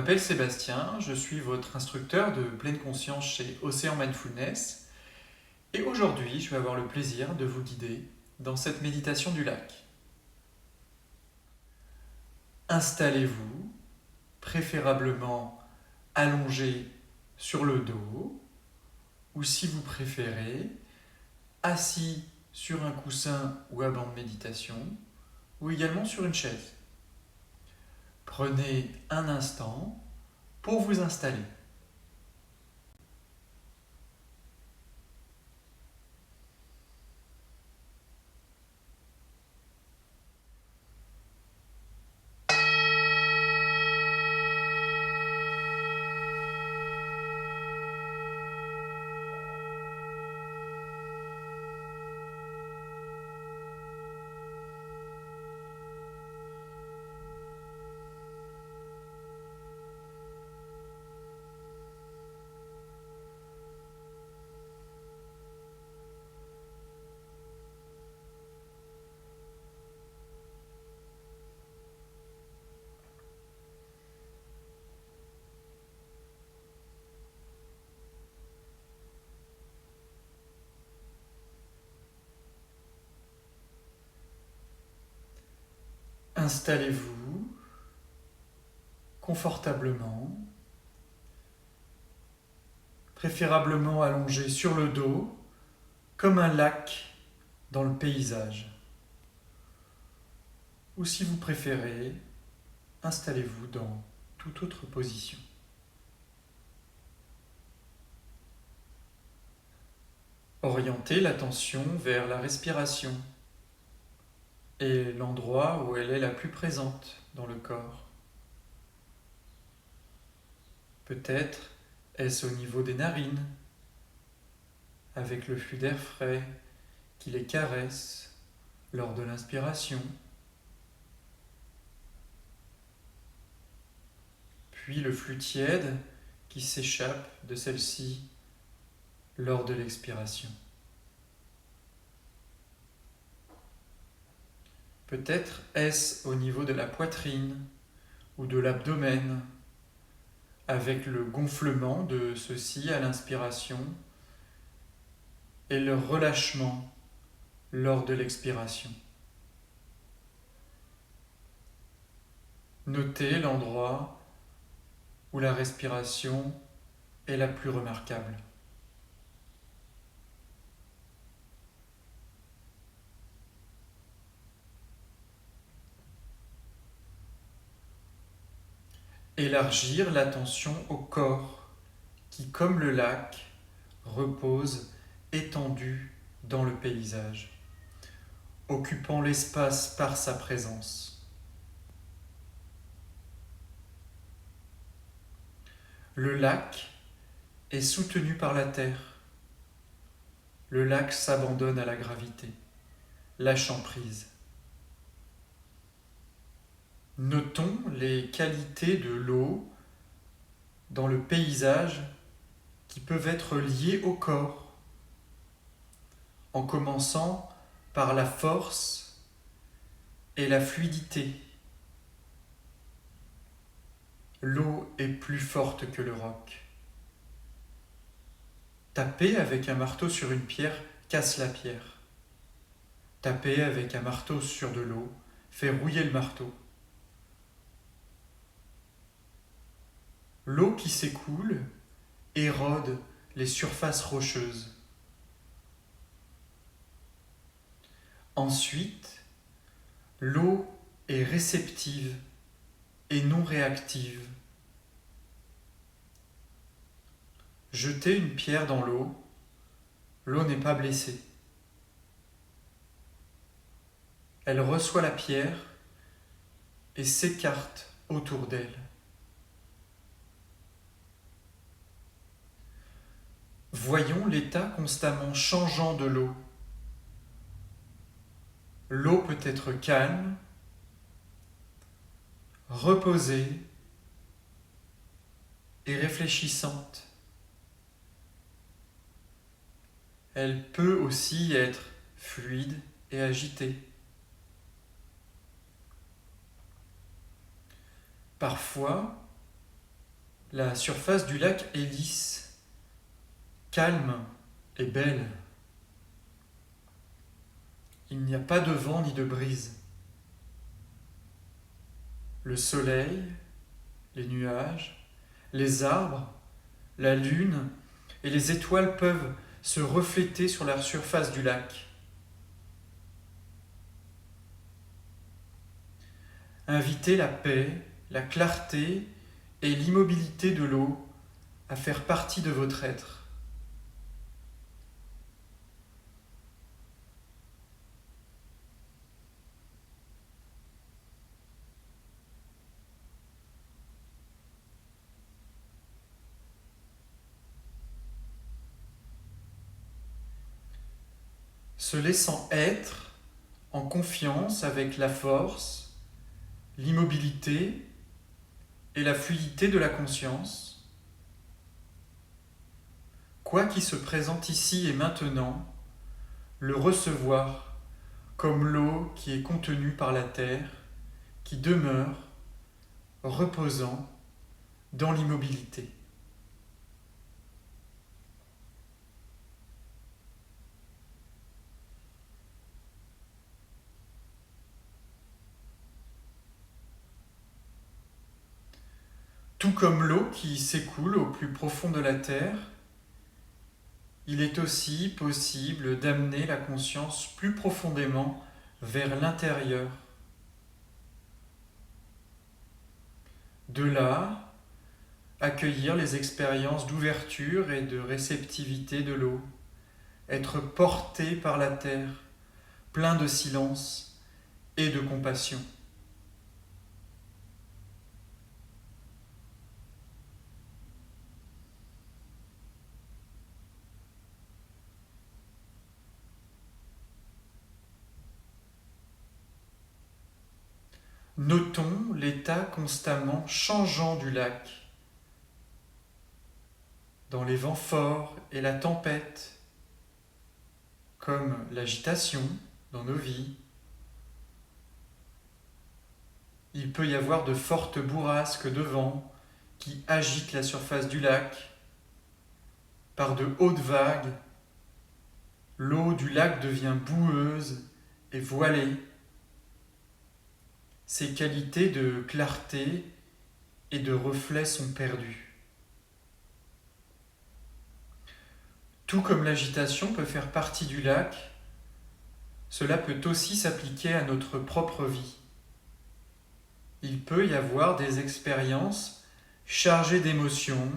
m'appelle Sébastien, je suis votre instructeur de pleine conscience chez Océan Mindfulness et aujourd'hui je vais avoir le plaisir de vous guider dans cette méditation du lac. Installez-vous, préférablement allongé sur le dos ou si vous préférez, assis sur un coussin ou un banc de méditation ou également sur une chaise. Prenez un instant pour vous installer. Installez-vous confortablement, préférablement allongé sur le dos, comme un lac dans le paysage. Ou si vous préférez, installez-vous dans toute autre position. Orientez l'attention vers la respiration et l'endroit où elle est la plus présente dans le corps. Peut-être est-ce au niveau des narines, avec le flux d'air frais qui les caresse lors de l'inspiration, puis le flux tiède qui s'échappe de celle-ci lors de l'expiration. Peut-être est-ce au niveau de la poitrine ou de l'abdomen, avec le gonflement de ceux-ci à l'inspiration et le relâchement lors de l'expiration. Notez l'endroit où la respiration est la plus remarquable. Élargir l'attention au corps qui, comme le lac, repose étendu dans le paysage, occupant l'espace par sa présence. Le lac est soutenu par la terre. Le lac s'abandonne à la gravité, lâchant prise. Notons les qualités de l'eau dans le paysage qui peuvent être liées au corps, en commençant par la force et la fluidité. L'eau est plus forte que le roc. Taper avec un marteau sur une pierre casse la pierre. Taper avec un marteau sur de l'eau fait rouiller le marteau. L'eau qui s'écoule érode les surfaces rocheuses. Ensuite, l'eau est réceptive et non réactive. Jeter une pierre dans l'eau, l'eau n'est pas blessée. Elle reçoit la pierre et s'écarte autour d'elle. Voyons l'état constamment changeant de l'eau. L'eau peut être calme, reposée et réfléchissante. Elle peut aussi être fluide et agitée. Parfois, La surface du lac est lisse, calme et belle. Il n'y a pas de vent ni de brise. Le soleil, les nuages, les arbres, la lune et les étoiles peuvent se refléter sur la surface du lac. Invitez la paix, la clarté et l'immobilité de l'eau à faire partie de votre être. Se laissant être en confiance avec la force, l'immobilité et la fluidité de la conscience, quoi qui se présente ici et maintenant, le recevoir comme l'eau qui est contenue par la terre, qui demeure, reposant dans l'immobilité. Tout comme l'eau qui s'écoule au plus profond de la terre, il est aussi possible d'amener la conscience plus profondément vers l'intérieur. De là, accueillir les expériences d'ouverture et de réceptivité de l'eau, être porté par la terre, plein de silence et de compassion. Notons l'état constamment changeant du lac, dans les vents forts et la tempête, comme l'agitation dans nos vies. Il peut y avoir de fortes bourrasques de vent qui agitent la surface du lac. Par de hautes vagues, l'eau du lac devient boueuse et voilée. Ses qualités de clarté et de reflet sont perdues. Tout comme l'agitation peut faire partie du lac, cela peut aussi s'appliquer à notre propre vie. Il peut y avoir des expériences chargées d'émotions,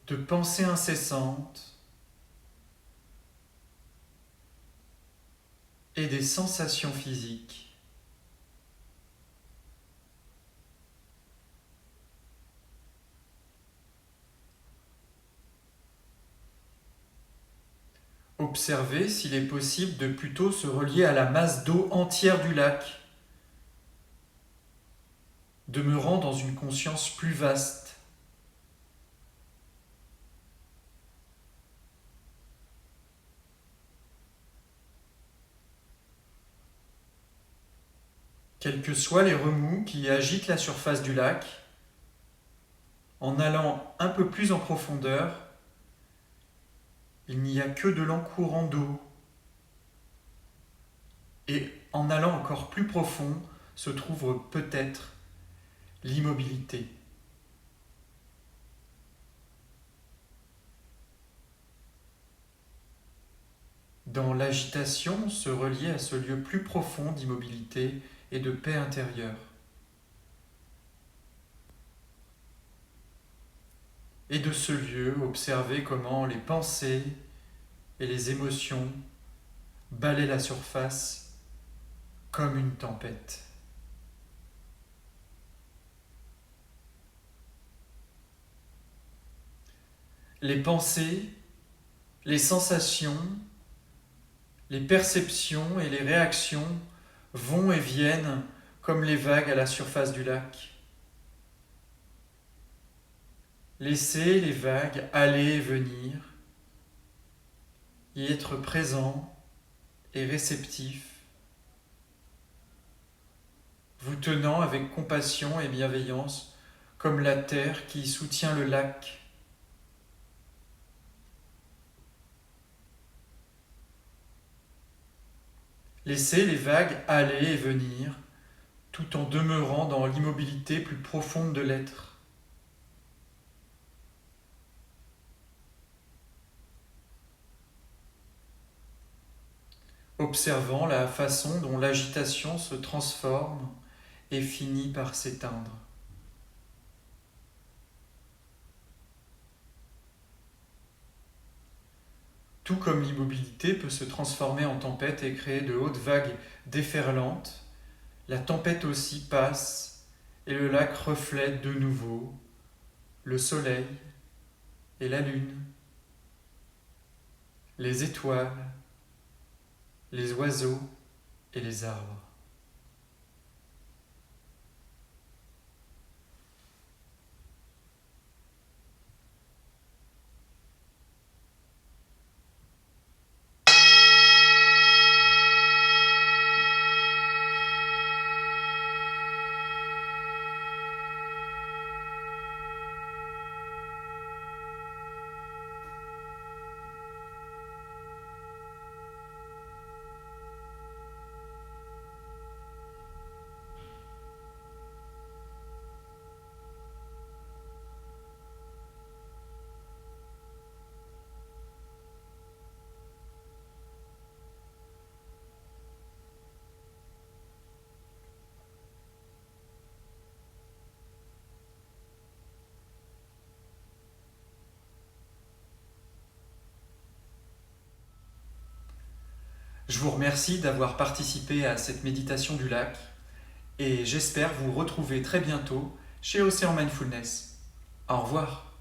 de pensées incessantes et des sensations physiques. Observez s'il est possible de plutôt se relier à la masse d'eau entière du lac, demeurant dans une conscience plus vaste. Quels que soient les remous qui agitent la surface du lac, en allant un peu plus en profondeur, il n'y a que de l'encourant d'eau. Et en allant encore plus profond, se trouve peut-être l'immobilité. Dans l'agitation, se relier à ce lieu plus profond d'immobilité et de paix intérieure. Et de ce lieu, observer comment les pensées et les émotions balaient la surface comme une tempête. Les pensées, les sensations, les perceptions et les réactions vont et viennent comme les vagues à la surface du lac. Laissez les vagues aller et venir, y être présent et réceptif. vous tenant avec compassion et bienveillance, comme la terre qui soutient le lac. Laissez les vagues aller et venir, tout en demeurant dans l'immobilité plus profonde de l'être. Observant la façon dont l'agitation se transforme et finit par s'éteindre. Tout comme l'immobilité peut se transformer en tempête et créer de hautes vagues déferlantes, la tempête aussi passe et le lac reflète de nouveau le soleil et la lune, les étoiles, les oiseaux et les arbres. Je vous remercie d'avoir participé à cette méditation du lac et j'espère vous retrouver très bientôt chez Océan Mindfulness. Au revoir.